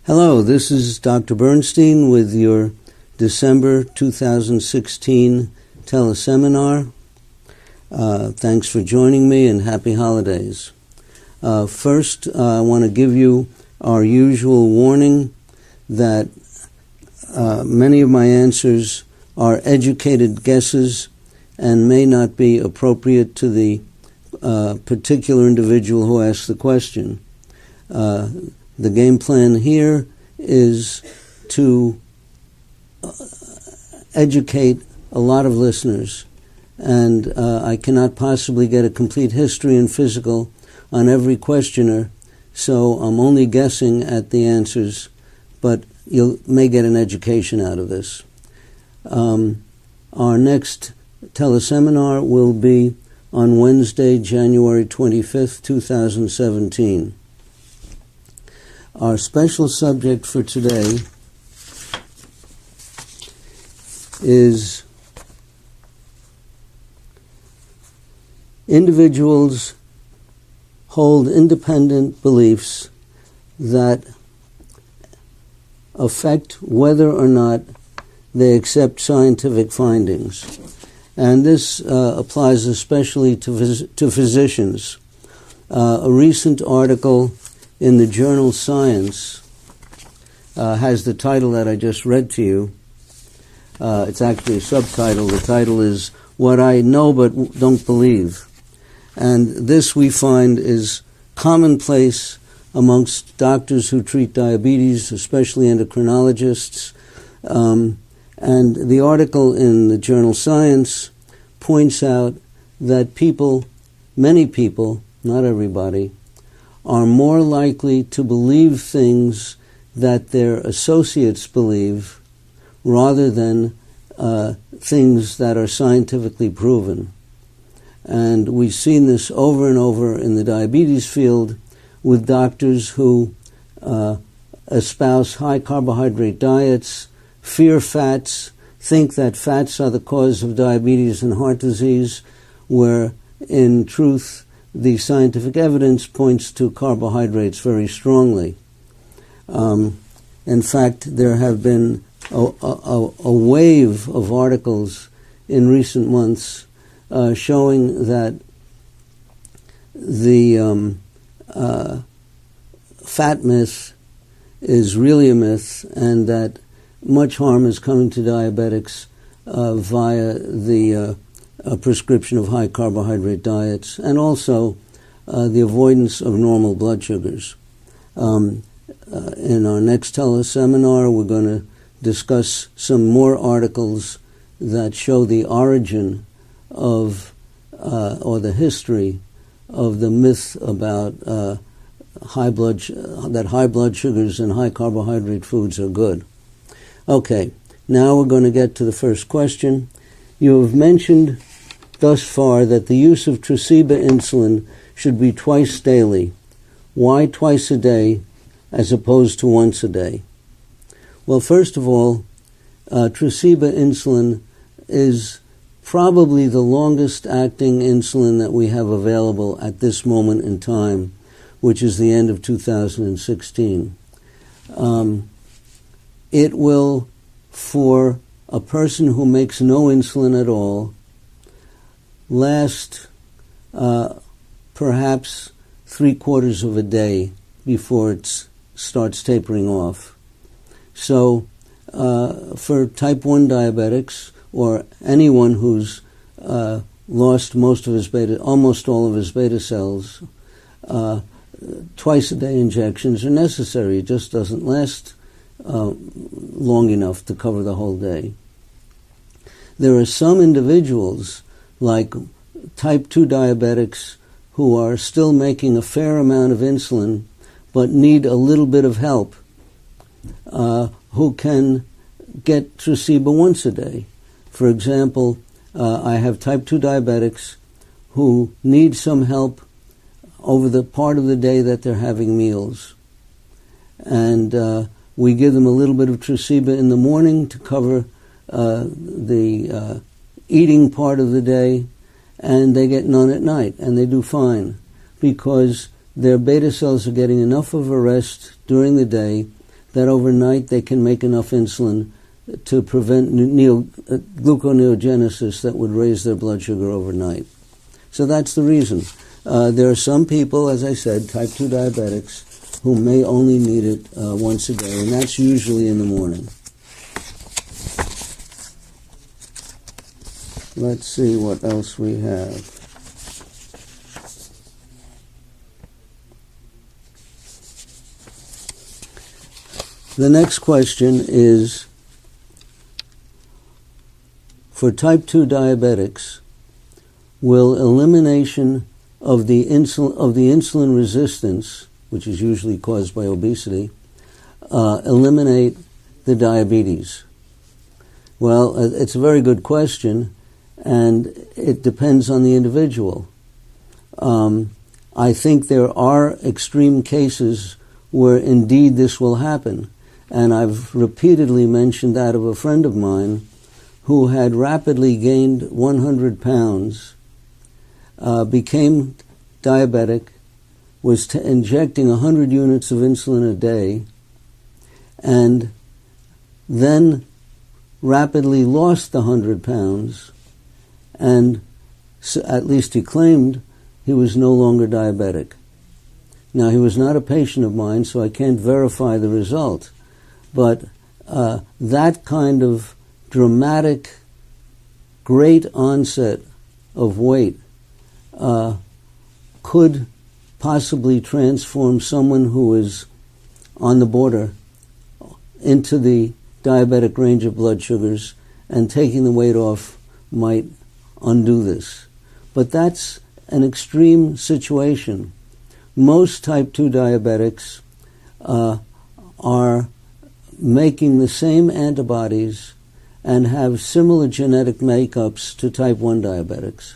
Hello, this is Dr. Bernstein with your December 2016 Teleseminar. Thanks for joining me and happy holidays. First, I want to give you our usual warning that many of my answers are educated guesses and may not be appropriate to the particular individual who asked the question. The game plan here is to educate a lot of listeners, and I cannot possibly get a complete history and physical on every questioner, so I'm only guessing at the answers, but you may get an education out of this. Our next teleseminar will be on Wednesday, January 25th, 2017. Our special subject for today is individuals hold independent beliefs that affect whether or not they accept scientific findings. And this applies especially to physicians. A recent article in the journal Science has the title that I just read to you. It's actually a subtitle. The title is What I Know But Don't Believe. And this we find is commonplace amongst doctors who treat diabetes, especially endocrinologists. And the article in the journal Science points out that many people, not everybody, are more likely to believe things that their associates believe rather than things that are scientifically proven. And we've seen this over and over in the diabetes field with doctors who espouse high carbohydrate diets, fear fats, think that fats are the cause of diabetes and heart disease, where in truth the scientific evidence points to carbohydrates very strongly. In fact, there have been a wave of articles in recent months showing that the fat myth is really a myth, and that much harm is coming to diabetics via the prescription of high carbohydrate diets, and also the avoidance of normal blood sugars. In our next teleseminar, we're going to discuss some more articles that show the origin of or the history of the myth about high blood sugars and high carbohydrate foods are good. Okay, now we're going to get to the first question. You have mentioned thus far that the use of Tresiba insulin should be twice daily. Why twice a day as opposed to once a day? Well, first of all, Tresiba insulin is probably the longest acting insulin that we have available at this moment in time, which is the end of 2016. It will, for a person who makes no insulin at all, last perhaps 3/4 of a day before it starts tapering off. So for type 1 diabetics, or anyone who's lost almost all of his beta cells, twice a day injections are necessary. It just doesn't last long enough to cover the whole day. There are some individuals, like type 2 diabetics, who are still making a fair amount of insulin but need a little bit of help, who can get Tresiba once a day. For example, I have type 2 diabetics who need some help over the part of the day that they're having meals. And we give them a little bit of Tresiba in the morning to cover the eating part of the day, and they get none at night, and they do fine, because their beta cells are getting enough of a rest during the day that overnight they can make enough insulin to prevent gluconeogenesis that would raise their blood sugar overnight. So that's the reason. There are some people, as I said, type 2 diabetics, who may only need it once a day, and that's usually in the morning. Let's see what else we have. The next question is, for type 2 diabetics, will elimination of the insulin resistance, which is usually caused by obesity, eliminate the diabetes? Well, it's a very good question, and it depends on the individual. I think there are extreme cases where indeed this will happen, and I've repeatedly mentioned that of a friend of mine who had rapidly gained 100 pounds, became diabetic, was injecting 100 units of insulin a day, and then rapidly lost the 100 pounds, and at least he claimed he was no longer diabetic. Now, he was not a patient of mine, so I can't verify the result, but that kind of dramatic, great onset of weight could possibly transform someone who is on the border into the diabetic range of blood sugars, and taking the weight off might undo this. But that's an extreme situation. Most type 2 diabetics are making the same antibodies and have similar genetic makeups to type 1 diabetics.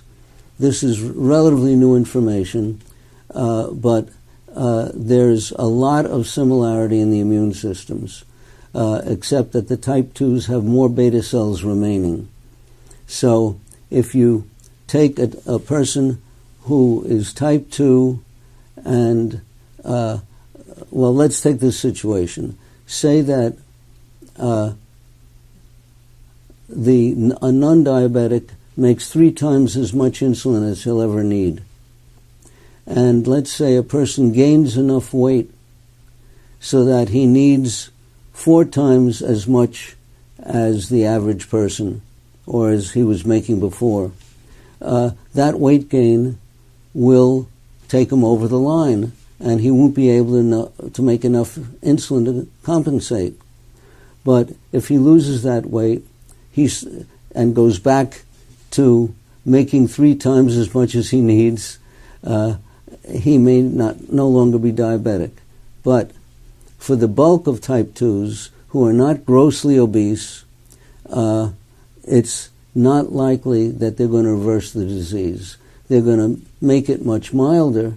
This is relatively new information, but there's a lot of similarity in the immune systems, except that the type 2s have more beta cells remaining. So if you take a person who is type 2 and, well, let's take this situation. Say that a non-diabetic makes 3 times as much insulin as he'll ever need. And let's say a person gains enough weight so that he needs 4 times as much as the average person, or as he was making before. That weight gain will take him over the line, and he won't be able to make enough insulin to compensate. But if he loses that weight and goes back to making 3 times as much as he needs, he may no longer be diabetic. But for the bulk of type 2s who are not grossly obese, it's not likely that they're going to reverse the disease. They're going to make it much milder,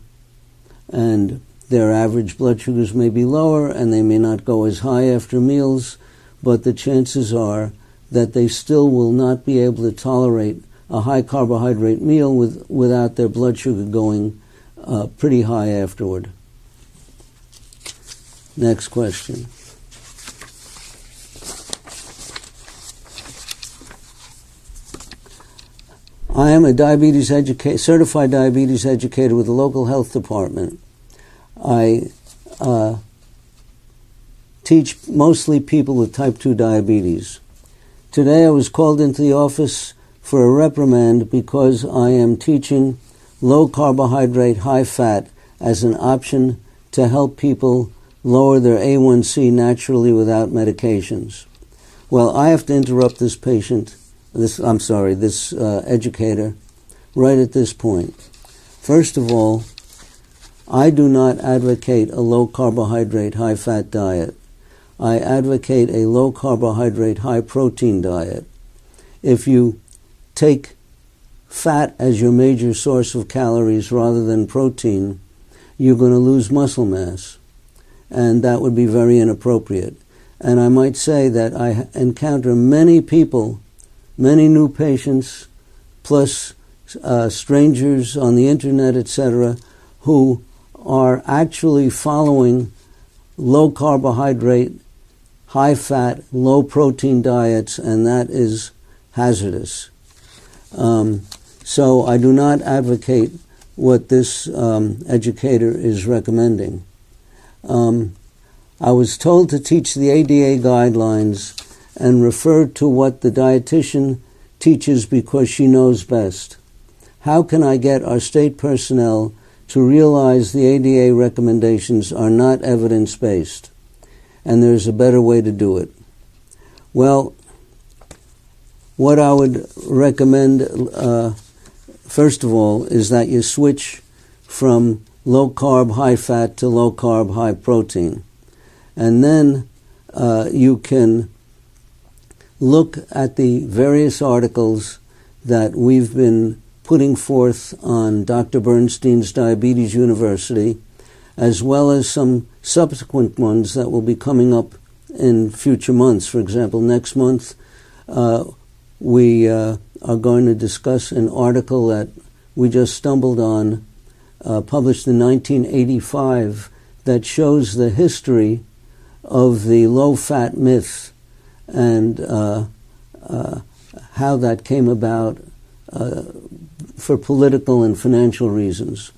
and their average blood sugars may be lower, and they may not go as high after meals, but the chances are that they still will not be able to tolerate a high carbohydrate meal without their blood sugar going pretty high afterward. Next question. I am a certified diabetes educator with the local health department. I teach mostly people with type 2 diabetes. Today I was called into the office for a reprimand because I am teaching low carbohydrate, high fat as an option to help people lower their A1C naturally without medications. Well, I have to interrupt this educator right at this point. First of all, I do not advocate a low carbohydrate, high fat diet. I advocate a low carbohydrate, high protein diet. If you take fat as your major source of calories rather than protein, you're going to lose muscle mass, and that would be very inappropriate. And I might say that I encounter many people, many new patients, plus strangers on the internet, etc., who are actually following low carbohydrate high-fat, low-protein diets, and that is hazardous. So I do not advocate what this educator is recommending. I was told to teach the ADA guidelines and refer to what the dietitian teaches because she knows best. How can I get our state personnel to realize the ADA recommendations are not evidence-based and there's a better way to do it? Well, what I would recommend, first of all, is that you switch from low-carb, high-fat to low-carb, high-protein. And then you can look at the various articles that we've been putting forth on Dr. Bernstein's Diabetes University, as well as some subsequent ones that will be coming up in future months. For example, next month we are going to discuss an article that we just stumbled on, published in 1985, that shows the history of the low-fat myth and how that came about for political and financial reasons.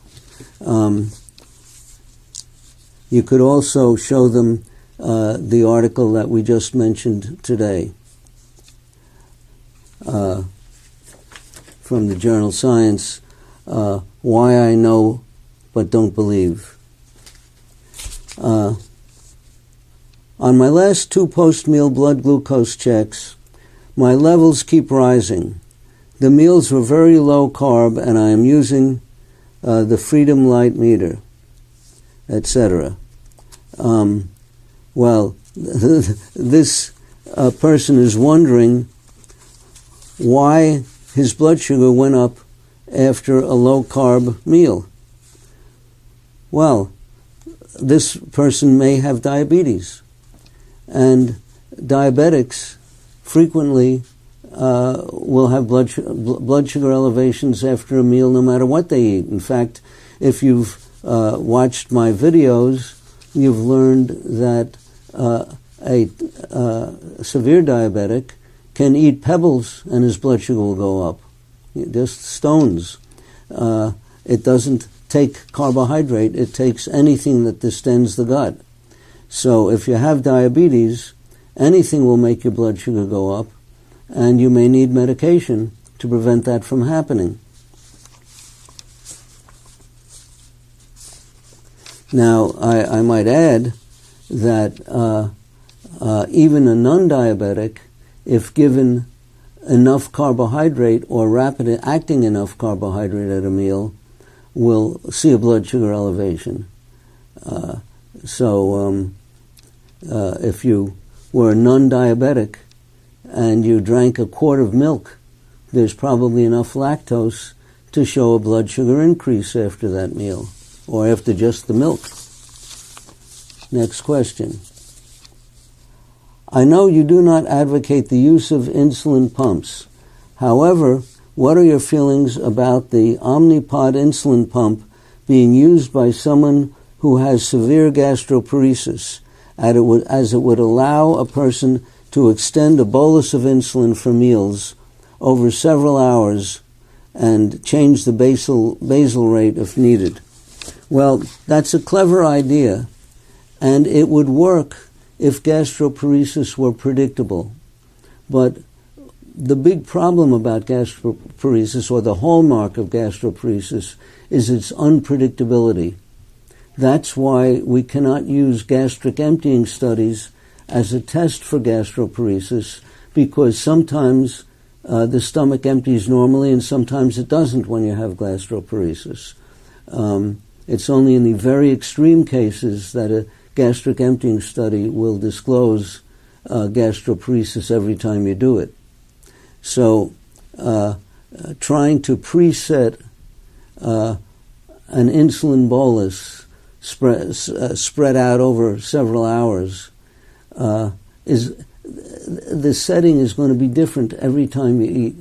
You could also show them the article that we just mentioned today from the journal Science, Why I Know But Don't Believe. On my last 2 post-meal blood glucose checks, my levels keep rising. The meals were very low carb, and I am using the Freedom Light meter, etc. Well, this person is wondering why his blood sugar went up after a low-carb meal. Well, this person may have diabetes, and diabetics frequently will have blood sugar elevations after a meal no matter what they eat. In fact, if you've watched my videos, you've learned that a severe diabetic can eat pebbles and his blood sugar will go up, just stones. It doesn't take carbohydrate, it takes anything that distends the gut. So if you have diabetes, anything will make your blood sugar go up, and you may need medication to prevent that from happening. Now, I might add that even a non-diabetic, if given enough carbohydrate or rapid-acting enough carbohydrate at a meal, will see a blood sugar elevation. If you were a non-diabetic and you drank a quart of milk, there's probably enough lactose to show a blood sugar increase after that meal, or after just the milk. Next question. I know you do not advocate the use of insulin pumps. However, what are your feelings about the Omnipod insulin pump being used by someone who has severe gastroparesis, as it would allow a person to extend a bolus of insulin for meals over several hours and change the basal rate if needed? Well, that's a clever idea, and it would work if gastroparesis were predictable. But the big problem about gastroparesis, or the hallmark of gastroparesis, is its unpredictability. That's why we cannot use gastric emptying studies as a test for gastroparesis, because sometimes the stomach empties normally and sometimes it doesn't when you have gastroparesis. It's only in the very extreme cases that a gastric emptying study will disclose gastroparesis every time you do it. So trying to preset an insulin bolus spread out over several hours the setting is going to be different every time you eat.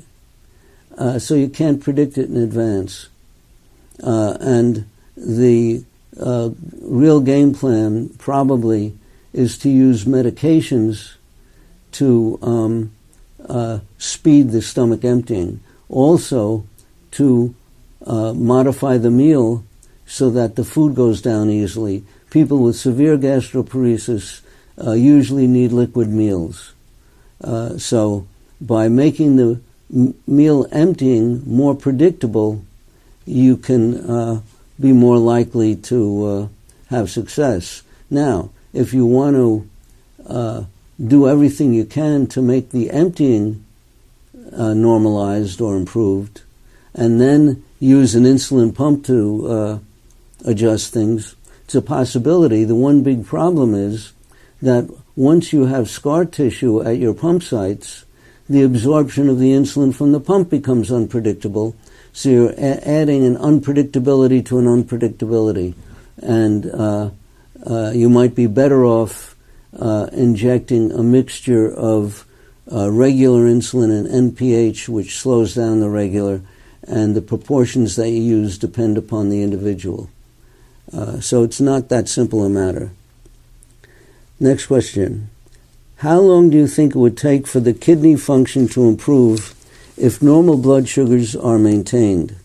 So you can't predict it in advance. And the real game plan probably is to use medications to speed the stomach emptying. Also, to modify the meal so that the food goes down easily. People with severe gastroparesis usually need liquid meals. So by making the meal emptying more predictable, you can be more likely to have success. Now, if you want to do everything you can to make the emptying normalized or improved, and then use an insulin pump to adjust things, it's a possibility. The one big problem is that once you have scar tissue at your pump sites, the absorption of the insulin from the pump becomes unpredictable. So you're adding an unpredictability to an unpredictability. And you might be better off injecting a mixture of regular insulin and NPH, which slows down the regular, and the proportions that you use depend upon the individual. So it's not that simple a matter. Next question. How long do you think it would take for the kidney function to improve if normal blood sugars are maintained?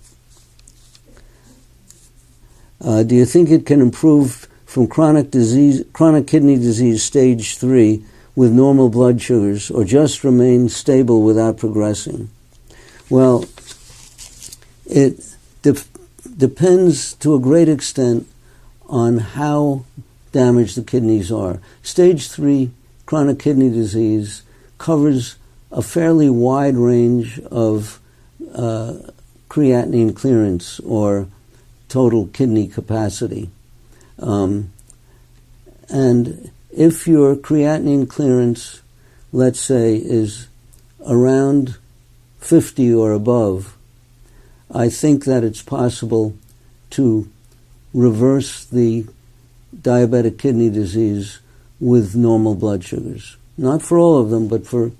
Do you think it can improve from chronic kidney disease stage 3 with normal blood sugars, or just remain stable without progressing? Well, it depends to a great extent on how damaged the kidneys are. Stage 3 chronic kidney disease covers a fairly wide range of creatinine clearance or total kidney capacity. And if your creatinine clearance, let's say, is around 50 or above, I think that it's possible to reverse the diabetic kidney disease with normal blood sugars. Not for all of them, but for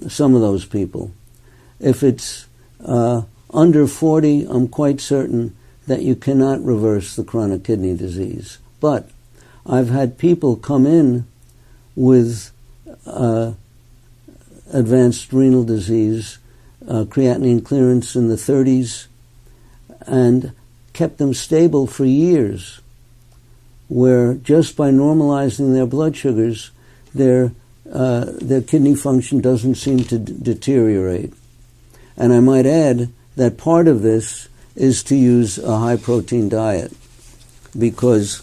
some of those people. If it's under 40, I'm quite certain that you cannot reverse the chronic kidney disease. But I've had people come in with advanced renal disease, creatinine clearance in the 30s, and kept them stable for years, where just by normalizing their blood sugars, their kidney function doesn't seem to deteriorate. And I might add that part of this is to use a high-protein diet, because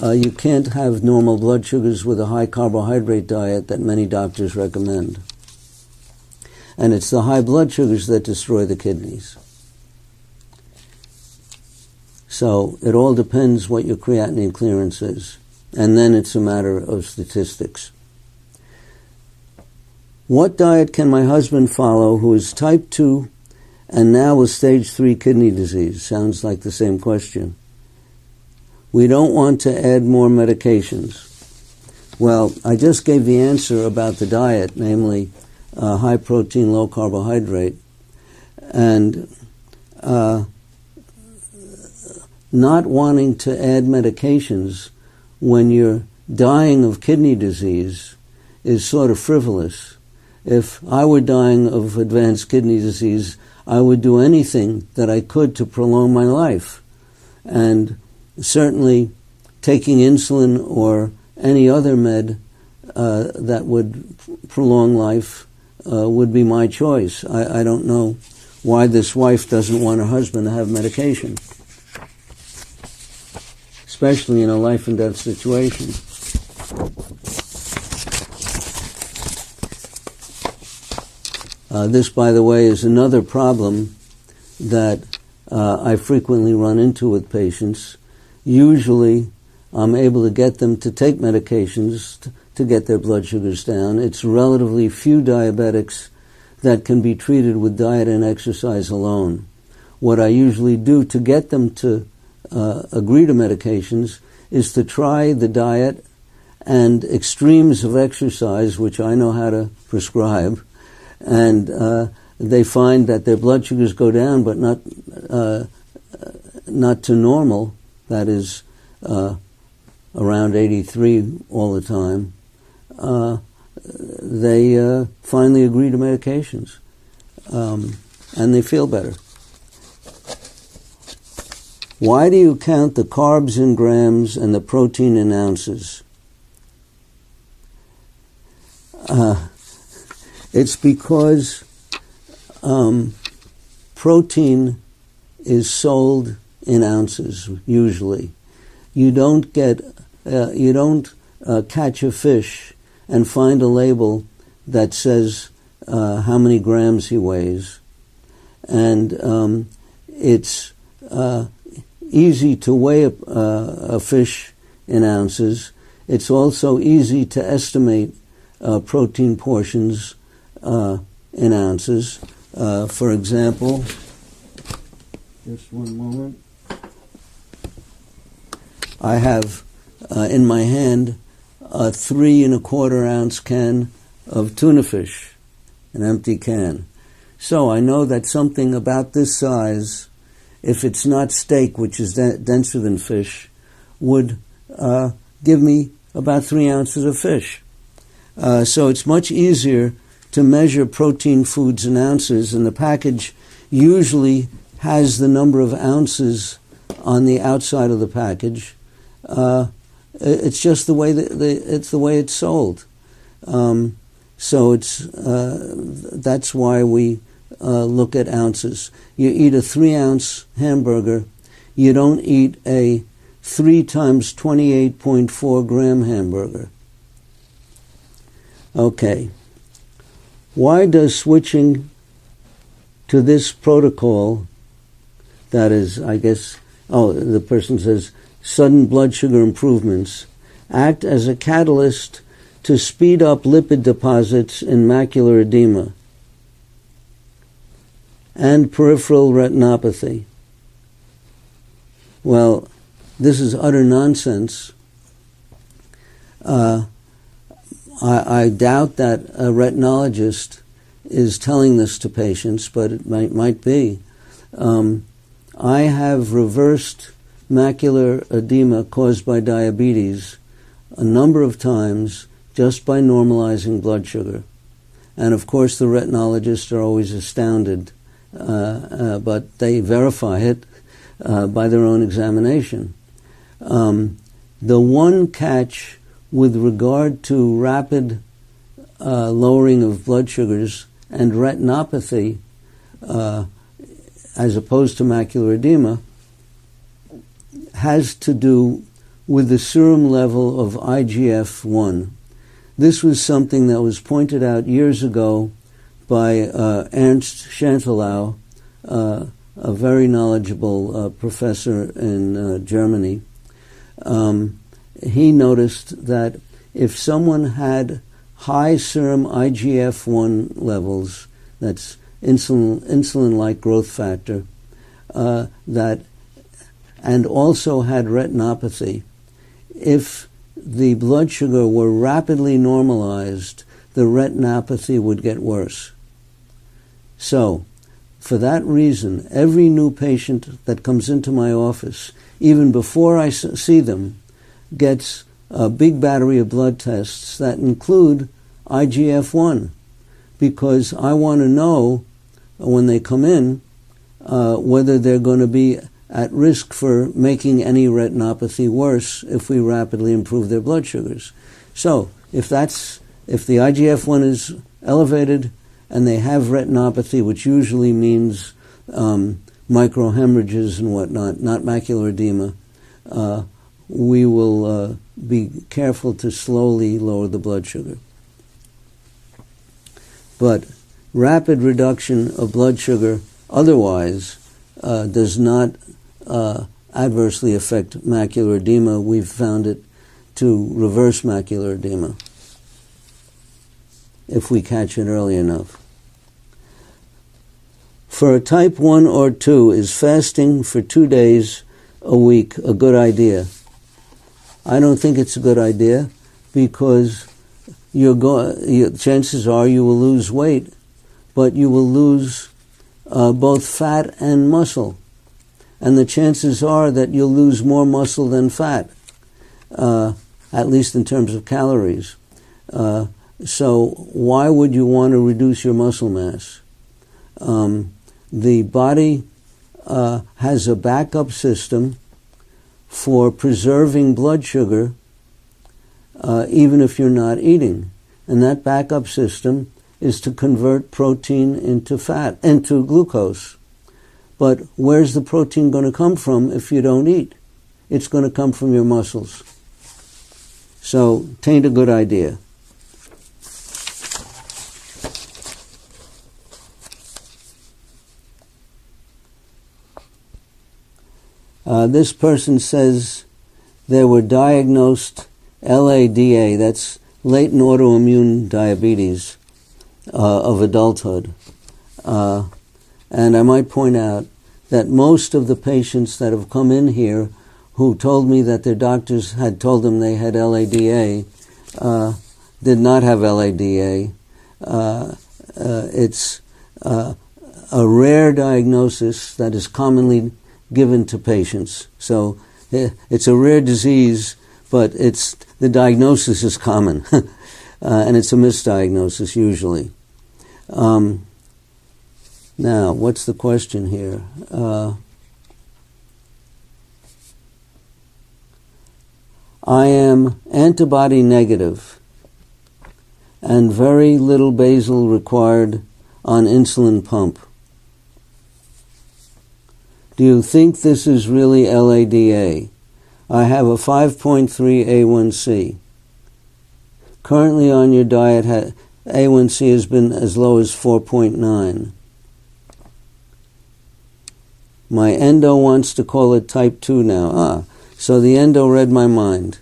you can't have normal blood sugars with a high-carbohydrate diet that many doctors recommend. And it's the high blood sugars that destroy the kidneys. So it all depends what your creatinine clearance is. And then it's a matter of statistics. What diet can my husband follow who is type 2 and now with stage 3 kidney disease? Sounds like the same question. We don't want to add more medications. Well, I just gave the answer about the diet, namely high protein, low carbohydrate. And not wanting to add medications when you're dying of kidney disease is sort of frivolous. If I were dying of advanced kidney disease, I would do anything that I could to prolong my life. And certainly taking insulin or any other med that would prolong life would be my choice. I don't know why this wife doesn't want her husband to have medication, especially in a life and death situation. This, by the way, is another problem that I frequently run into with patients. Usually, I'm able to get them to take medications to get their blood sugars down. It's relatively few diabetics that can be treated with diet and exercise alone. What I usually do to get them to agree to medications is to try the diet and extremes of exercise, which I know how to prescribe, and they find that their blood sugars go down, but not to normal. That is, around 83 all the time, they finally agree to medications, and they feel better. Why do you count the carbs in grams and the protein in ounces? It's because protein is sold in ounces usually. You don't catch a fish and find a label that says how many grams he weighs, and it's easy to weigh a fish in ounces. It's also easy to estimate protein portions in ounces. For example, just one moment. I have in my hand a 3 1/4 ounce can of tuna fish, an empty can. So I know that something about this size, if it's not steak, which is denser than fish, would give me about 3 ounces of fish. So it's much easier to measure protein foods in ounces, and the package usually has the number of ounces on the outside of the package. It's just the way it's sold. So that's why we look at ounces. You eat a 3 ounce hamburger, you don't eat a 3 times 28.4 gram hamburger. Okay. Why does switching to this protocol, that is, I guess, the person says, sudden blood sugar improvements, act as a catalyst to speed up lipid deposits in macular edema and peripheral retinopathy? Well, this is utter nonsense. I doubt that a retinologist is telling this to patients, but it might be. I have reversed macular edema caused by diabetes a number of times just by normalizing blood sugar. And of course the retinologists are always astounded, but they verify it by their own examination. The one catch with regard to rapid lowering of blood sugars and retinopathy, as opposed to macular edema, has to do with the serum level of IGF-1. This was something that was pointed out years ago by Ernst Schantelau, a very knowledgeable professor in Germany. He noticed that if someone had high serum IGF-1 levels, that's insulin-like growth factor, and also had retinopathy, if the blood sugar were rapidly normalized, the retinopathy would get worse. So, for that reason, every new patient that comes into my office, even before I see them, gets a big battery of blood tests that include IGF-1, because I want to know when they come in whether they're going to be at risk for making any retinopathy worse if we rapidly improve their blood sugars. So if the IGF-1 is elevated and they have retinopathy, which usually means microhemorrhages and whatnot, not macular edema, we will be careful to slowly lower the blood sugar. But rapid reduction of blood sugar otherwise does not adversely affect macular edema. We've found it to reverse macular edema if we catch it early enough. For a type 1 or 2, is fasting for 2 days a week a good idea? I don't think it's a good idea, because chances are you will lose weight, but you will lose both fat and muscle. And the chances are that you'll lose more muscle than fat. at least in terms of calories. So why would you want to reduce your muscle mass? The body has a backup system for preserving blood sugar even if you're not eating. And that backup system is to convert protein into fat, into glucose. But where's the protein going to come from if you don't eat? It's going to come from your muscles. So, tain't a good idea. This person says they were diagnosed LADA, that's latent autoimmune diabetes of adulthood. And I might point out that most of the patients that have come in here who told me that their doctors had told them they had LADA did not have LADA. It's a rare diagnosis that is commonly given to patients. So it's a rare disease, but the diagnosis is common, and it's a misdiagnosis usually. Now, what's the question here? I am antibody negative and very little basal required on insulin pump. Do you think this is really LADA? I have a 5.3 A1C. Currently on your diet, A1C has been as low as 4.9. My endo wants to call it type 2 now. So the endo read my mind.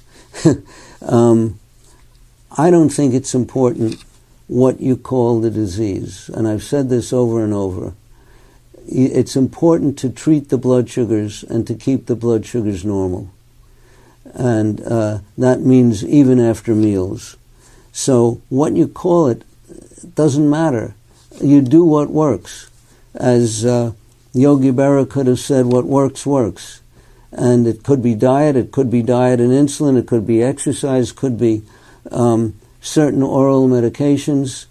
I don't think it's important what you call the disease, and I've said this over and over. It's important to treat the blood sugars and to keep the blood sugars normal. And that means even after meals. So what you call it doesn't matter. You do what works. As Yogi Berra could have said, what works, works. And it could be diet and insulin, it could be exercise, could be certain oral medications.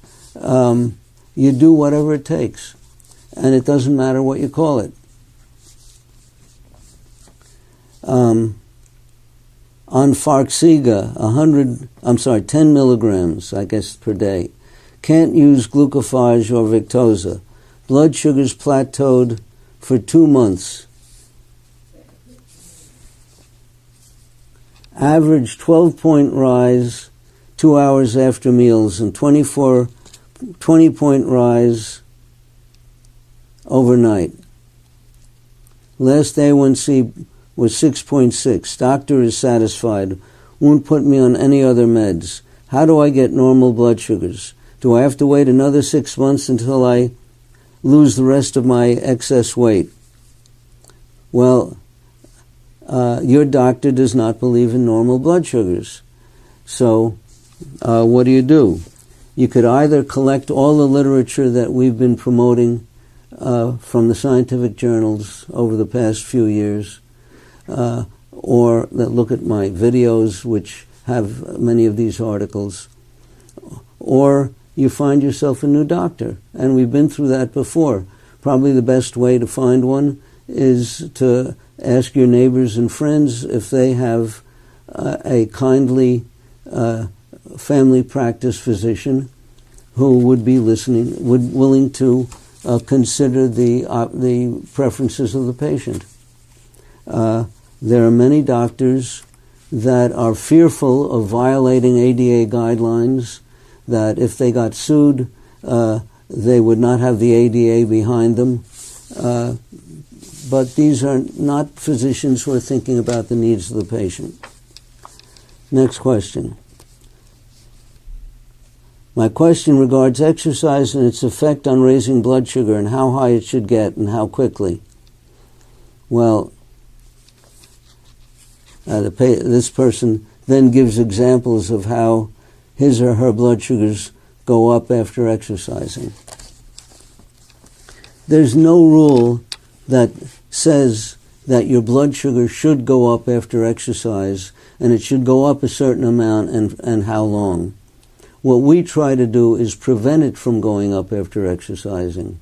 You do whatever it takes. And it doesn't matter what you call it. On Farxiga, 10 milligrams, I guess, per day. Can't use glucophage or Victoza. Blood sugars plateaued for 2 months. Average 12-point rise 2 hours after meals and 20-point rise overnight. Last A1C was 6.6. Doctor is satisfied. Won't put me on any other meds. How do I get normal blood sugars? Do I have to wait another 6 months until I lose the rest of my excess weight? Well, your doctor does not believe in normal blood sugars. So what do? You could either collect all the literature that we've been promoting from the scientific journals over the past few years, or that look at my videos, which have many of these articles, or you find yourself a new doctor. And we've been through that before. Probably the best way to find one is to ask your neighbors and friends if they have a kindly family practice physician who would be willing to consider the preferences of the patient. There are many doctors that are fearful of violating ADA guidelines, that if they got sued, they would not have the ADA behind them. But these are not physicians who are thinking about the needs of the patient. Next question. My question regards exercise and its effect on raising blood sugar and how high it should get and how quickly. Well, this person then gives examples of how his or her blood sugars go up after exercising. There's no rule that says that your blood sugar should go up after exercise and it should go up a certain amount, and how long. What we try to do is prevent it from going up after exercising,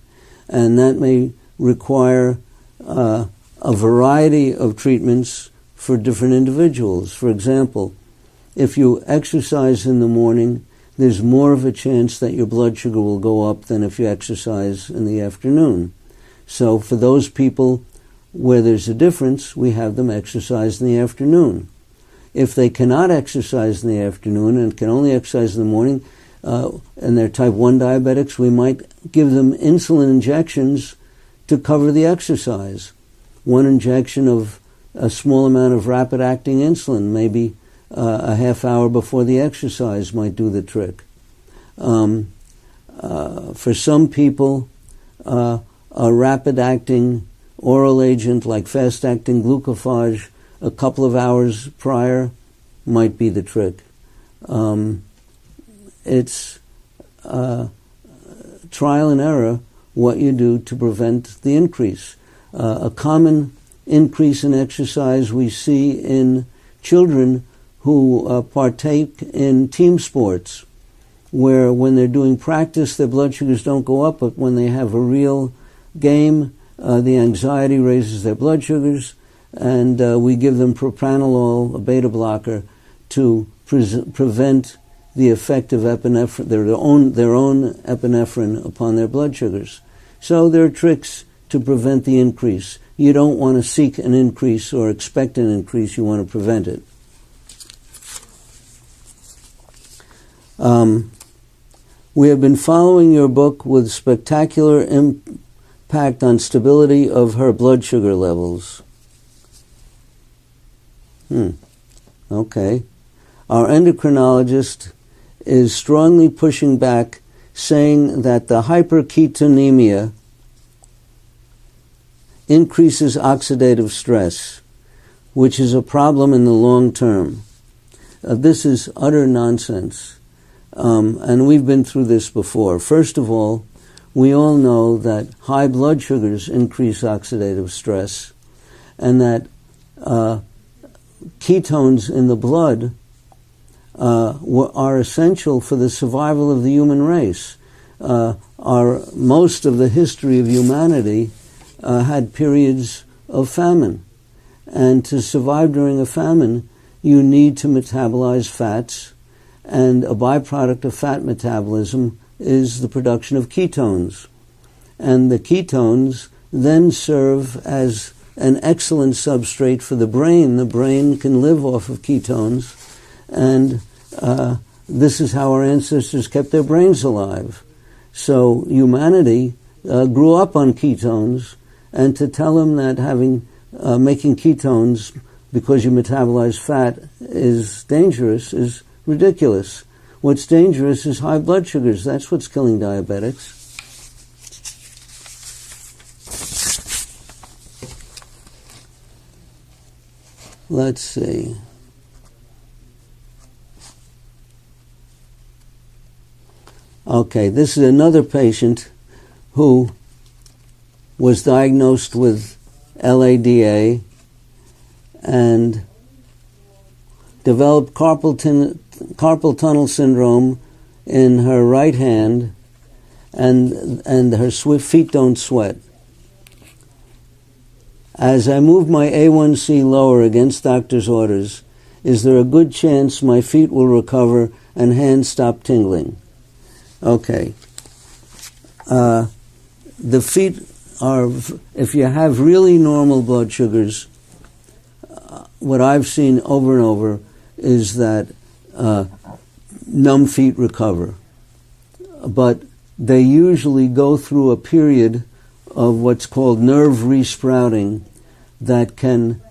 and that may require a variety of treatments for different individuals. For example, if you exercise in the morning, there's more of a chance that your blood sugar will go up than if you exercise in the afternoon. So for those people where there's a difference, we have them exercise in the afternoon. If they cannot exercise in the afternoon and can only exercise in the morning, and they're type 1 diabetics, we might give them insulin injections to cover the exercise. One injection of a small amount of rapid-acting insulin, maybe a half hour before the exercise, might do the trick. For some people, a rapid-acting oral agent like fast-acting glucophage a couple of hours prior might be the trick. It's trial and error what you do to prevent the increase. A common increase in exercise we see in children who partake in team sports, where when they're doing practice, their blood sugars don't go up, but when they have a real game, the anxiety raises their blood sugars, and we give them propranolol, a beta blocker, to prevent the effect of epinephrine, their own epinephrine upon their blood sugars. So there are tricks to prevent the increase. You don't want to seek an increase or expect an increase, you want to prevent it. We have been following your book with spectacular impact on stability of her blood sugar levels. Okay. Our endocrinologist is strongly pushing back, saying that the hyperketonemia increases oxidative stress, which is a problem in the long term. This is utter nonsense. And we've been through this before. First of all, we all know that high blood sugars increase oxidative stress, and that ketones in the blood are essential for the survival of the human race. Most of the history of humanity had periods of famine. And to survive during a famine, you need to metabolize fats, and a byproduct of fat metabolism is the production of ketones. And the ketones then serve as an excellent substrate for the brain. The brain can live off of ketones, and this is how our ancestors kept their brains alive. So humanity grew up on ketones, and to tell them that making ketones because you metabolize fat is dangerous is ridiculous. What's dangerous is high blood sugars. That's what's killing diabetics. Let's see. Okay, this is another patient who was diagnosed with LADA and developed carpal tunnel syndrome in her right hand, and her feet don't sweat. As I move my A1C lower against doctor's orders, is there a good chance my feet will recover and hands stop tingling? Okay. The feet are, if you have really normal blood sugars, what I've seen over and over is that numb feet recover. But they usually go through a period of what's called nerve resprouting that can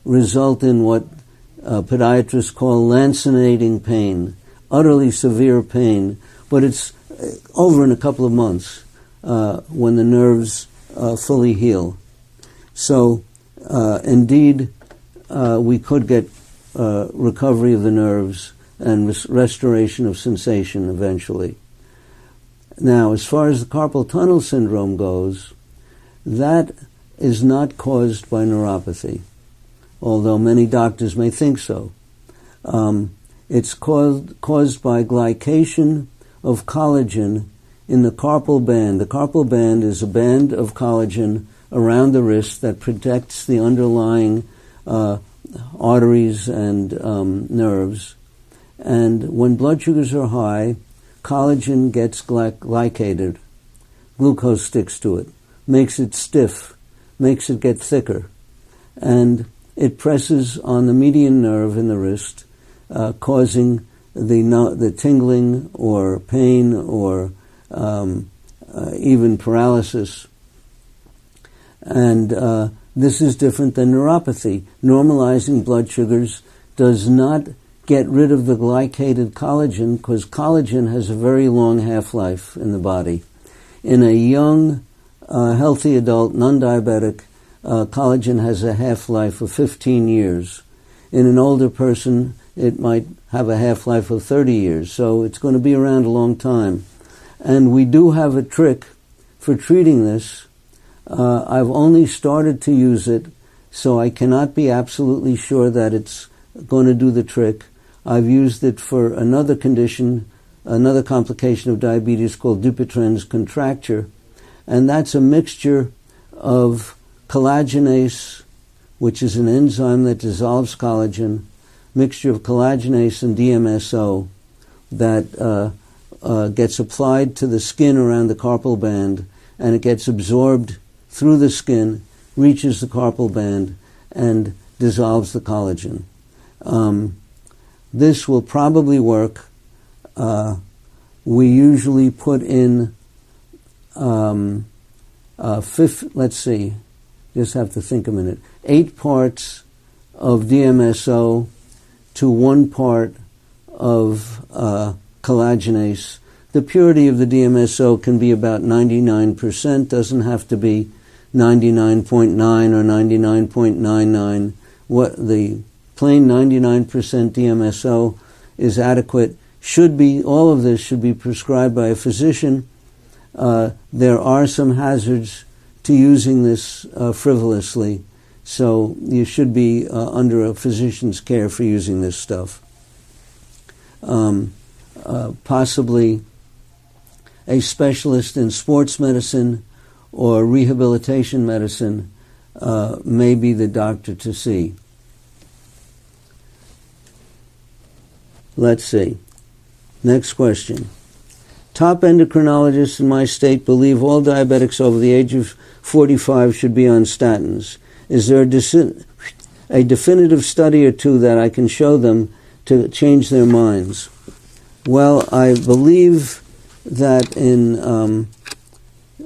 result in what podiatrists call lancinating pain, utterly severe pain, but it's over in a couple of months when the nerves fully heal. So indeed, we could get recovery of the nerves and restoration of sensation eventually. Now, as far as the carpal tunnel syndrome goes, that is not caused by neuropathy. although many doctors may think so. It's caused by glycation of collagen in the carpal band. The carpal band is a band of collagen around the wrist that protects the underlying arteries and nerves. And when blood sugars are high, collagen gets glycated. Glucose sticks to it, makes it stiff, makes it get thicker. And it presses on the median nerve in the wrist, causing the tingling or pain or even paralysis. And this is different than neuropathy. Normalizing blood sugars does not get rid of the glycated collagen because collagen has a very long half-life in the body. In a young, healthy adult, non-diabetic, collagen has a half-life of 15 years. In an older person, it might have a half-life of 30 years, so it's going to be around a long time. And we do have a trick for treating this. I've only started to use it, so I cannot be absolutely sure that it's going to do the trick. I've used it for another condition, another complication of diabetes called Dupuytren's contracture, and that's a mixture of collagenase, which is an enzyme that dissolves collagen, mixture of collagenase and DMSO that gets applied to the skin around the carpal band, and it gets absorbed through the skin, reaches the carpal band, and dissolves the collagen. This will probably work. We usually put in, let's see, just have to think a minute, 8 parts of DMSO to 1 part of collagenase. The purity of the DMSO can be about 99%, doesn't have to be 99.9 or 99.99. What the plain 99% DMSO is adequate. All of this should be prescribed by a physician. There are some hazards to using this frivolously, so you should be under a physician's care for using this stuff. Possibly a specialist in sports medicine or rehabilitation medicine may be the doctor to see. Let's see. Next question. Top endocrinologists in my state believe all diabetics over the age of 45 should be on statins. Is there a definitive study or two that I can show them to change their minds? Well, I believe that in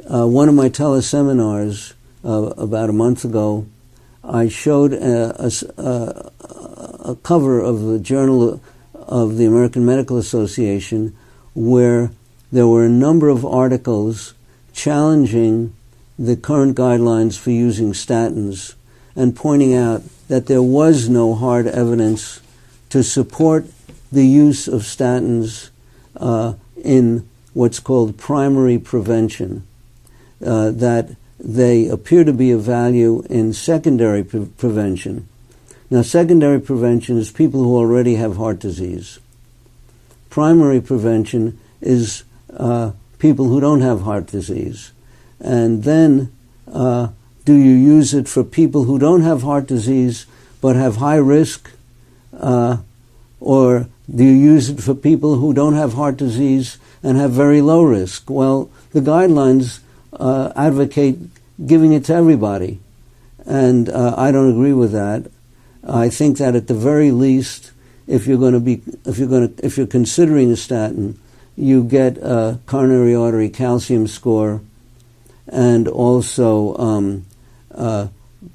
one of my teleseminars about a month ago, I showed a cover of the Journal of the American Medical Association where there were a number of articles challenging the current guidelines for using statins and pointing out that there was no hard evidence to support the use of statins in what's called primary prevention, that they appear to be of value in secondary prevention. Now, secondary prevention is people who already have heart disease. Primary prevention is people who don't have heart disease. And then do you use it for people who don't have heart disease but have high risk? Or do you use it for people who don't have heart disease and have very low risk? Well, the guidelines advocate giving it to everybody. And I don't agree with that. I think that at the very least, if you're considering a statin, you get a coronary artery calcium score and also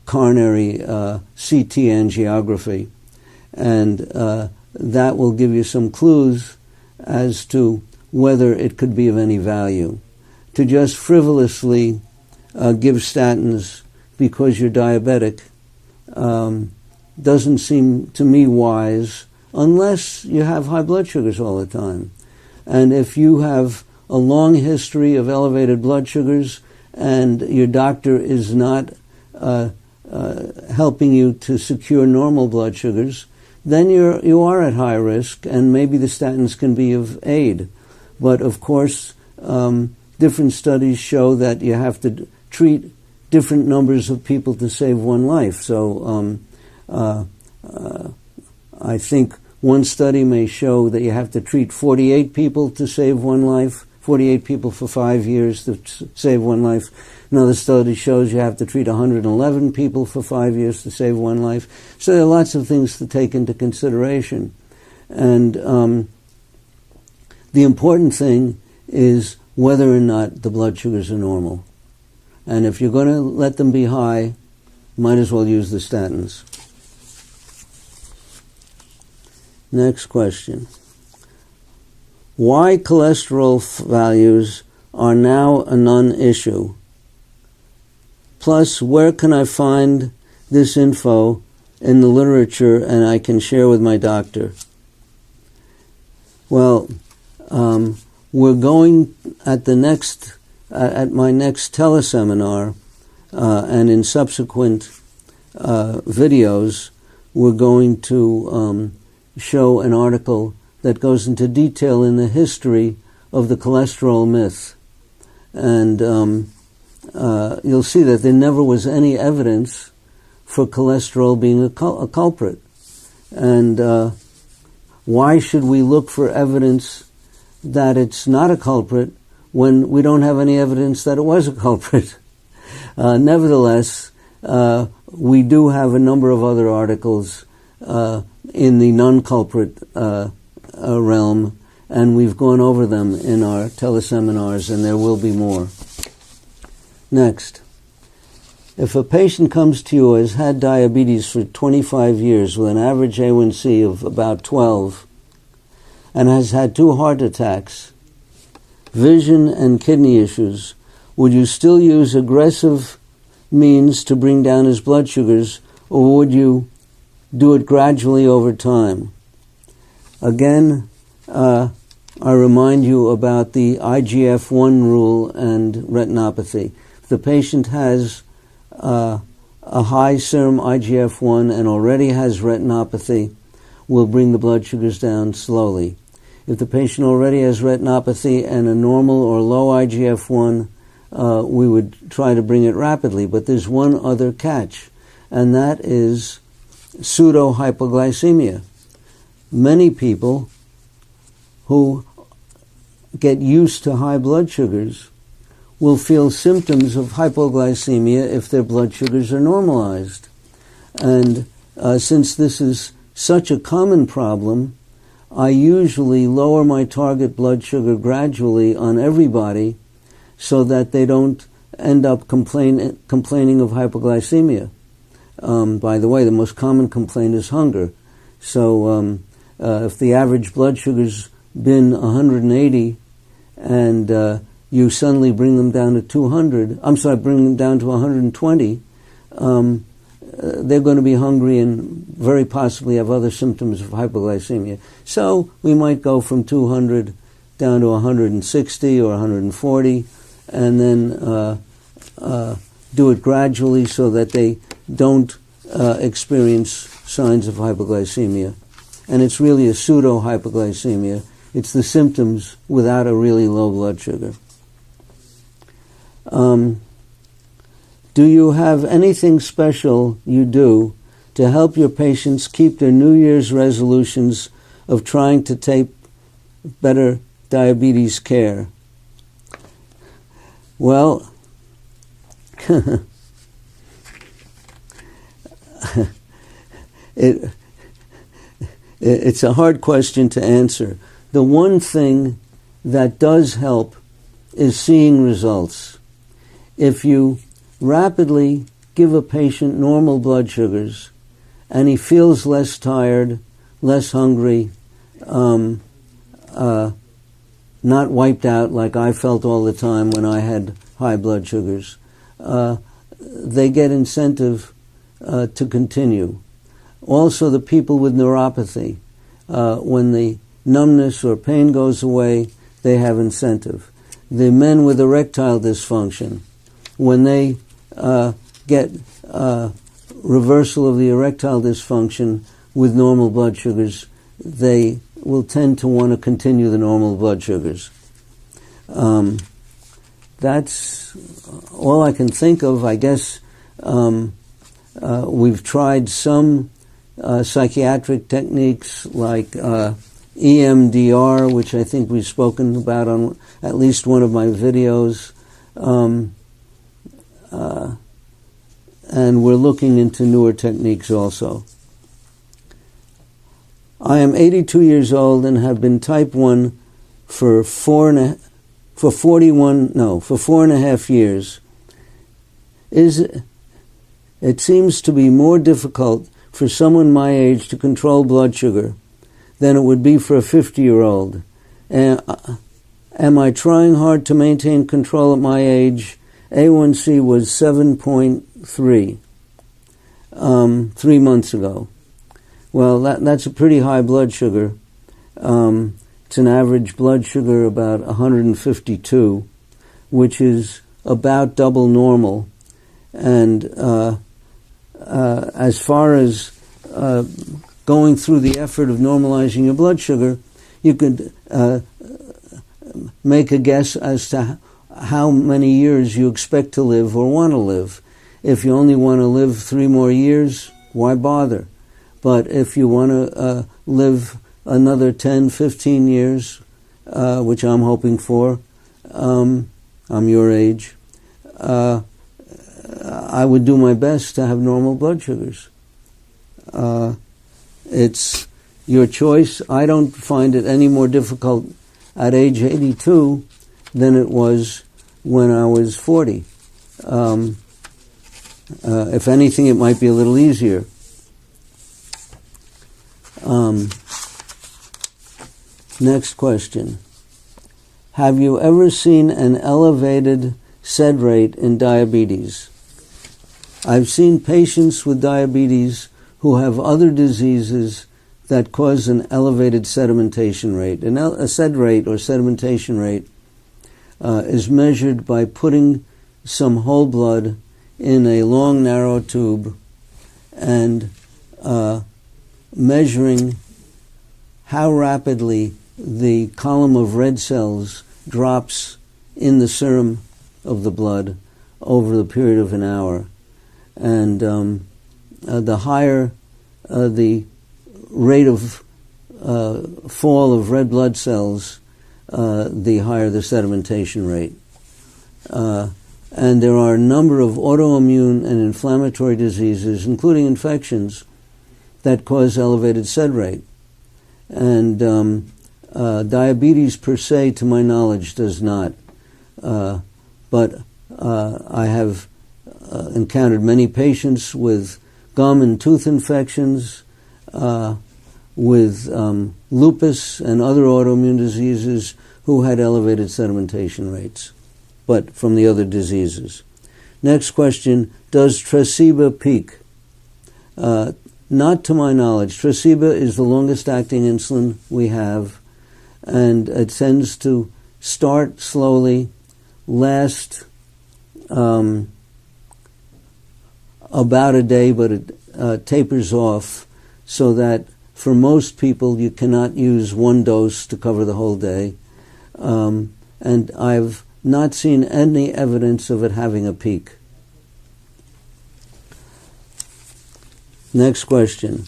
coronary CT angiography. And that will give you some clues as to whether it could be of any value. To just frivolously give statins because you're diabetic doesn't seem to me wise unless you have high blood sugars all the time. And if you have a long history of elevated blood sugars and your doctor is not helping you to secure normal blood sugars, then you are at high risk, and maybe the statins can be of aid. But of course, different studies show that you have to treat different numbers of people to save one life. So I think one study may show that you have to treat 48 people to save one life, 48 people for 5 years to save one life. Another study shows you have to treat 111 people for 5 years to save one life. So there are lots of things to take into consideration. And the important thing is whether or not the blood sugars are normal. And if you're going to let them be high, might as well use the statins. Next question. Why cholesterol values are now a non-issue? Plus, where can I find this info in the literature and I can share with my doctor? Well, we're going at my next teleseminar and in subsequent videos, we're going to show an article that goes into detail in the history of the cholesterol myth. And you'll see that there never was any evidence for cholesterol being a culprit. And why should we look for evidence that it's not a culprit when we don't have any evidence that it was a culprit? Nevertheless, we do have a number of other articles in the non-culprit realm, and we've gone over them in our teleseminars, and there will be more. Next, if a patient comes to you who has had diabetes for 25 years with an average A1C of about 12 and has had 2 heart attacks, vision and kidney issues, would you still use aggressive means to bring down his blood sugars, or would you do it gradually over time? Again, I remind you about the IGF-1 rule and retinopathy. If the patient has a high serum IGF-1 and already has retinopathy, we'll bring the blood sugars down slowly. If the patient already has retinopathy and a normal or low IGF-1, we would try to bring it rapidly. But there's one other catch, and that is pseudo-hypoglycemia. Many people who get used to high blood sugars will feel symptoms of hypoglycemia if their blood sugars are normalized. And since this is such a common problem, I usually lower my target blood sugar gradually on everybody so that they don't end up complaining of hypoglycemia. By the way, the most common complaint is hunger. So if the average blood sugar's been 180 and you suddenly bring them down to bring them down to 120, they're going to be hungry and very possibly have other symptoms of hypoglycemia. So we might go from 200 down to 160 or 140, and then do it gradually so that they don't experience signs of hypoglycemia. And it's really a pseudo-hypoglycemia. It's the symptoms without a really low blood sugar. Do you have anything special you do to help your patients keep their New Year's resolutions of trying to take better diabetes care? Well, it's a hard question to answer. The one thing that does help is seeing results. If you rapidly give a patient normal blood sugars and he feels less tired, less hungry, not wiped out like I felt all the time when I had high blood sugars, they get incentive to continue. Also, the people with neuropathy, when the numbness or pain goes away, they have incentive. The men with erectile dysfunction, when they get reversal of the erectile dysfunction with normal blood sugars, they will tend to want to continue the normal blood sugars. That's all I can think of. I guess we've tried some psychiatric techniques like EMDR, which I think we've spoken about on at least one of my videos. And we're looking into newer techniques also. I am 82 years old and have been type 1 for 4.5 years. It seems to be more difficult for someone my age to control blood sugar than it would be for a 50-year-old. Am I trying hard to maintain control at my age? A1C was 7.3 3 months ago. Well, that's a pretty high blood sugar. It's an average blood sugar about 152, which is about double normal. And as far as going through the effort of normalizing your blood sugar, you could make a guess as to how many years you expect to live or want to live. If you only want to live 3 more years, why bother? But if you want to live another 10, 15 years, which I'm hoping for, I'm your age, I would do my best to have normal blood sugars. It's your choice. I don't find it any more difficult at age 82 than it was when I was 40. If anything, it might be a little easier. Next question. Have you ever seen an elevated SED rate in diabetes? I've seen patients with diabetes who have other diseases that cause an elevated sedimentation rate. A SED rate or sedimentation rate is measured by putting some whole blood in a long, narrow tube and measuring how rapidly the column of red cells drops in the serum of the blood over the period of an hour. And the higher the rate of fall of red blood cells, the higher the sedimentation rate. And there are a number of autoimmune and inflammatory diseases, including infections, that cause elevated SED rate. And diabetes per se, to my knowledge, does not. But I have encountered many patients with gum and tooth infections, with lupus and other autoimmune diseases who had elevated sedimentation rates, but from the other diseases. Next question, does Tresiba peak? Not to my knowledge. Tresiba is the longest acting insulin we have, and it tends to start slowly, last about a day, but it tapers off so that for most people you cannot use one dose to cover the whole day. And I've not seen any evidence of it having a peak. Next question.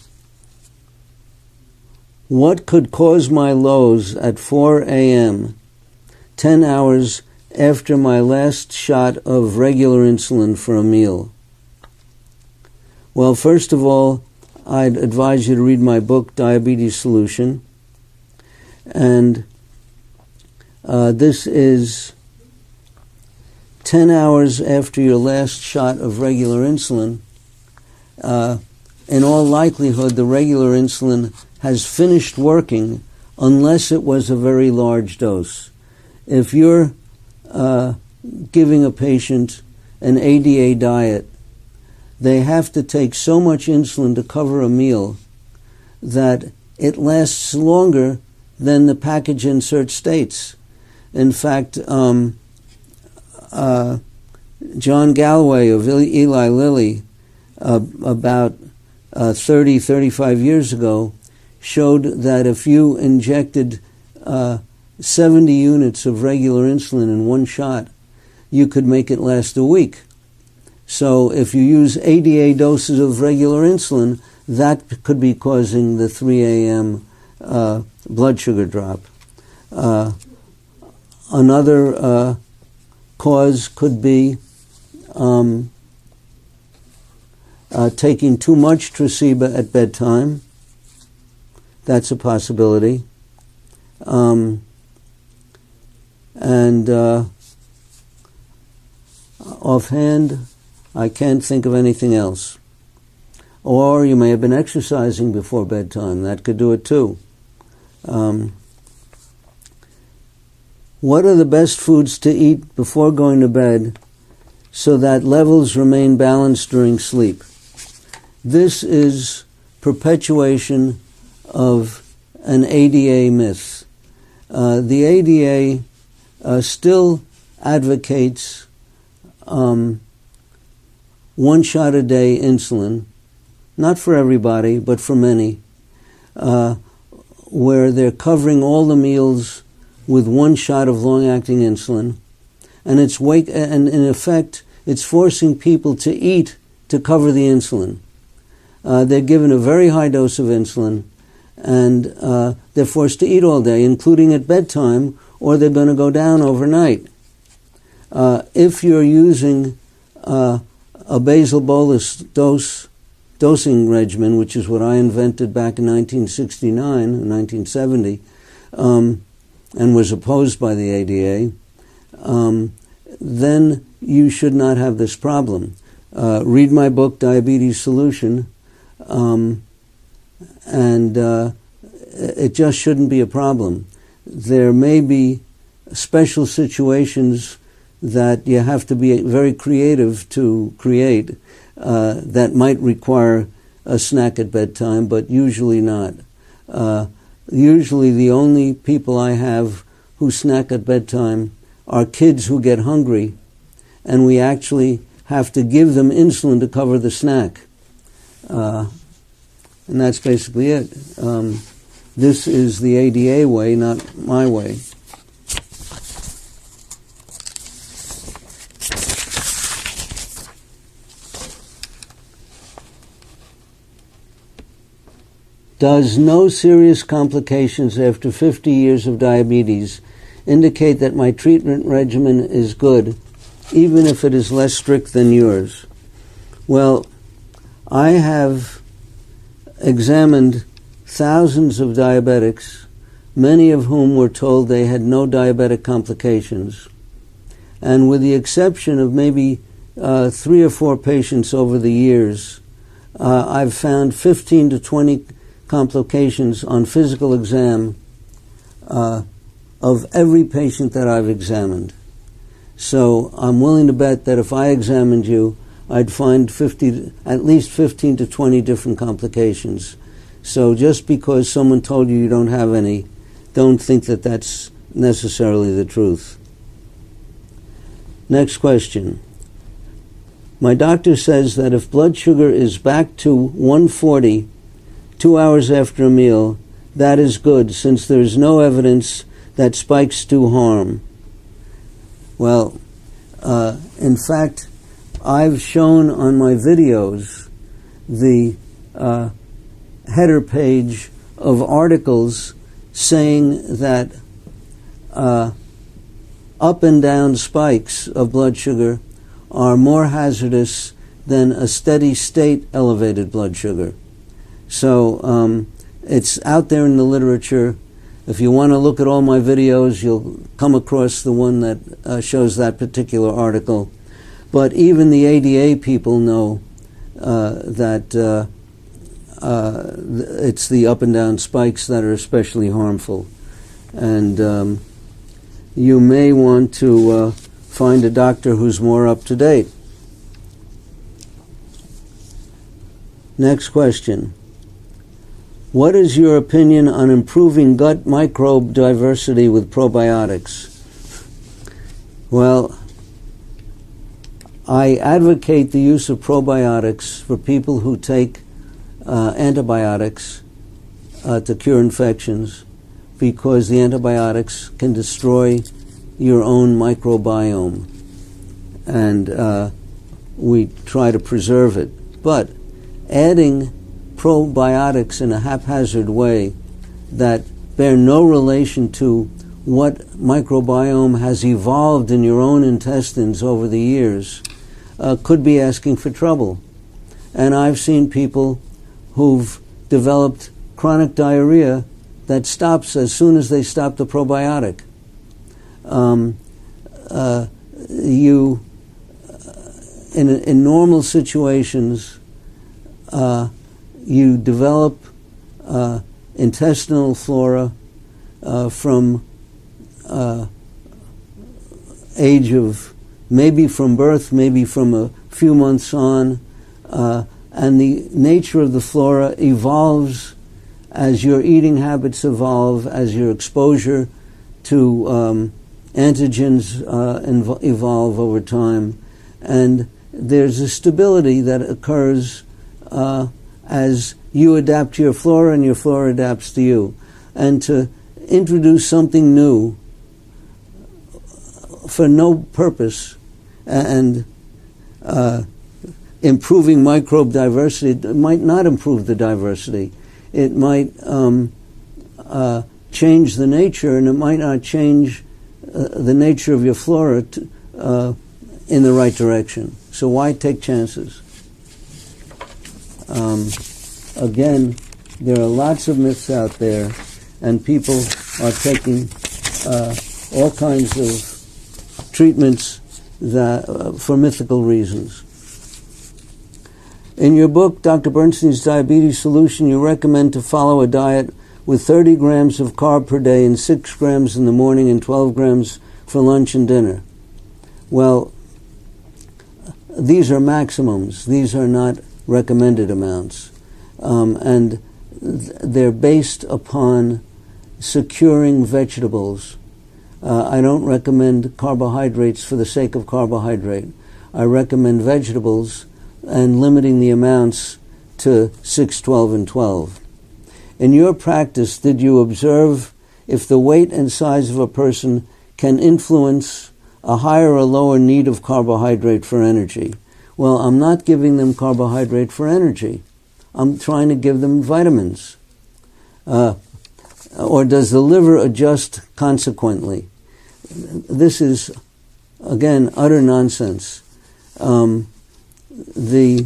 What could cause my lows at 4 a.m., 10 hours after my last shot of regular insulin for a meal? Well, first of all, I'd advise you to read my book, Diabetes Solution. And this is 10 hours after your last shot of regular insulin. In all likelihood, the regular insulin has finished working unless it was a very large dose. If you're giving a patient an ADA diet, they have to take so much insulin to cover a meal that it lasts longer than the package insert states. In fact, John Galloway of Eli Lilly about 35 years ago showed that if you injected 70 units of regular insulin in one shot, you could make it last a week. So if you use ADA doses of regular insulin, that could be causing the 3 a.m. Blood sugar drop. Another cause could be taking too much Tresiba at bedtime. That's a possibility. And offhand, I can't think of anything else. Or you may have been exercising before bedtime. That could do it too. What are the best foods to eat before going to bed so that levels remain balanced during sleep? This is perpetuation of an ADA myth. The ADA still advocates 1 shot a day insulin, not for everybody, but for many, where they're covering all the meals with 1 shot of long-acting insulin, and and in effect, it's forcing people to eat to cover the insulin. They're given a very high dose of insulin, and they're forced to eat all day, including at bedtime, or they're going to go down overnight. If you're using a basal bolus dosing regimen, which is what I invented back in 1969 and 1970, and was opposed by the ADA, then you should not have this problem. Read my book, Diabetes Solution, and it just shouldn't be a problem. There may be special situations that you have to be very creative to create that might require a snack at bedtime, but usually not. Usually the only people I have who snack at bedtime are kids who get hungry, and we actually have to give them insulin to cover the snack. And that's basically it. This is the ADA way, not my way. Does no serious complications after 50 years of diabetes indicate that my treatment regimen is good, even if it is less strict than yours? Well, I have examined thousands of diabetics, many of whom were told they had no diabetic complications. And with the exception of maybe 3 or 4 patients over the years, I've found 15 to 20 complications on physical exam of every patient that I've examined. So I'm willing to bet that if I examined you, I'd find at least 15 to 20 different complications. So just because someone told you you don't have any, don't think that that's necessarily the truth. Next question. My doctor says that if blood sugar is back to 140 2 hours after a meal, that is good, since there is no evidence that spikes do harm. Well, in fact, I've shown on my videos the header page of articles saying that up and down spikes of blood sugar are more hazardous than a steady state elevated blood sugar. So it's out there in the literature. If you want to look at all my videos, you'll come across the one that shows that particular article. But even the ADA people know that it's the up and down spikes that are especially harmful. And you may want to find a doctor who's more up to date. Next question. What is your opinion on improving gut microbe diversity with probiotics? Well, I advocate the use of probiotics for people who take antibiotics to cure infections, because the antibiotics can destroy your own microbiome, and we try to preserve it. But adding probiotics in a haphazard way that bear no relation to what microbiome has evolved in your own intestines over the years could be asking for trouble. And I've seen people who've developed chronic diarrhea that stops as soon as they stop the probiotic. In normal situations, you develop intestinal flora from age of maybe from birth, maybe from a few months on, and the nature of the flora evolves as your eating habits evolve, as your exposure to antigens evolve over time, and there's a stability that occurs as you adapt to your flora and your flora adapts to you. And to introduce something new for no purpose and improving microbe diversity, it might not improve the diversity. It might change the nature, and it might not change the nature of your flora in the right direction. So why take chances? Again, there are lots of myths out there, and people are taking all kinds of treatments that for mythical reasons. In your book, Dr. Bernstein's Diabetes Solution, you recommend to follow a diet with 30 grams of carb per day and 6 grams in the morning and 12 grams for lunch and dinner. Well, these are maximums. These are not recommended amounts. And they're based upon securing vegetables. I don't recommend carbohydrates for the sake of carbohydrate. I recommend vegetables and limiting the amounts to 6, 12, and 12. In your practice, did you observe if the weight and size of a person can influence a higher or lower need of carbohydrate for energy? Well, I'm not giving them carbohydrate for energy. I'm trying to give them vitamins. Or does the liver adjust consequently? This is, again, utter nonsense. The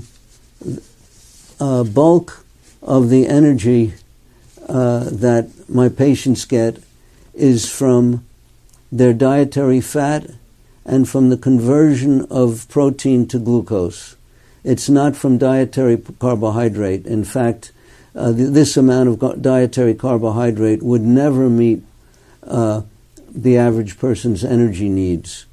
bulk of the energy that my patients get is from their dietary fat and from the conversion of protein to glucose. It's not from dietary carbohydrate. In fact, this amount of dietary carbohydrate would never meet the average person's energy needs.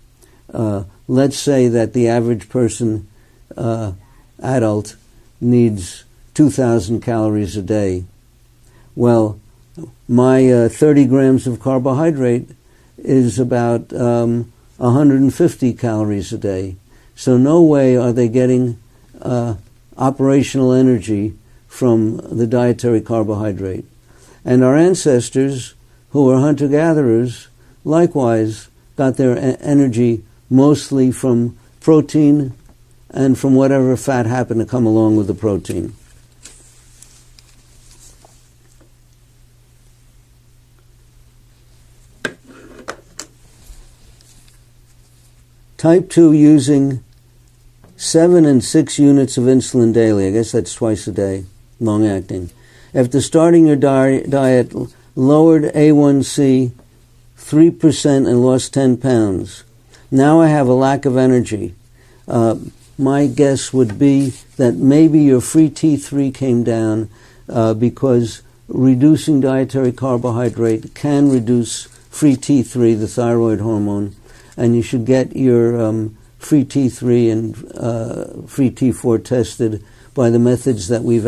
Let's say that the average person, adult, needs 2,000 calories a day. Well, my 30 grams of carbohydrate is about 150 calories a day. So no way are they getting operational energy from the dietary carbohydrate. And our ancestors, who were hunter-gatherers, likewise got their energy mostly from protein and from whatever fat happened to come along with the protein. Type 2 using 7 and 6 units of insulin daily. I guess that's twice a day, long-acting. After starting your diet, lowered A1C 3% and lost 10 pounds. Now I have a lack of energy. My guess would be that maybe your free T3 came down because reducing dietary carbohydrate can reduce free T3, the thyroid hormone, and you should get your free T3 and free T4 tested by the methods that we've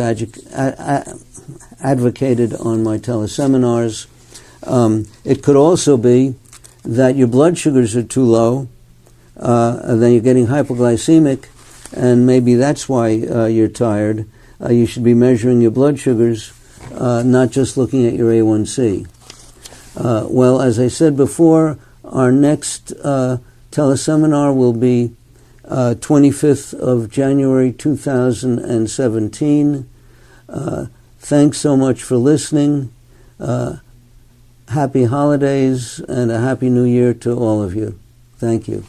advocated on my teleseminars. It could also be that your blood sugars are too low, then you're getting hypoglycemic, and maybe that's why you're tired. You should be measuring your blood sugars, not just looking at your A1C. Well, as I said before, our next teleseminar will be 25th of January 2017. Thanks so much for listening. Happy holidays and a happy new year to all of you. Thank you.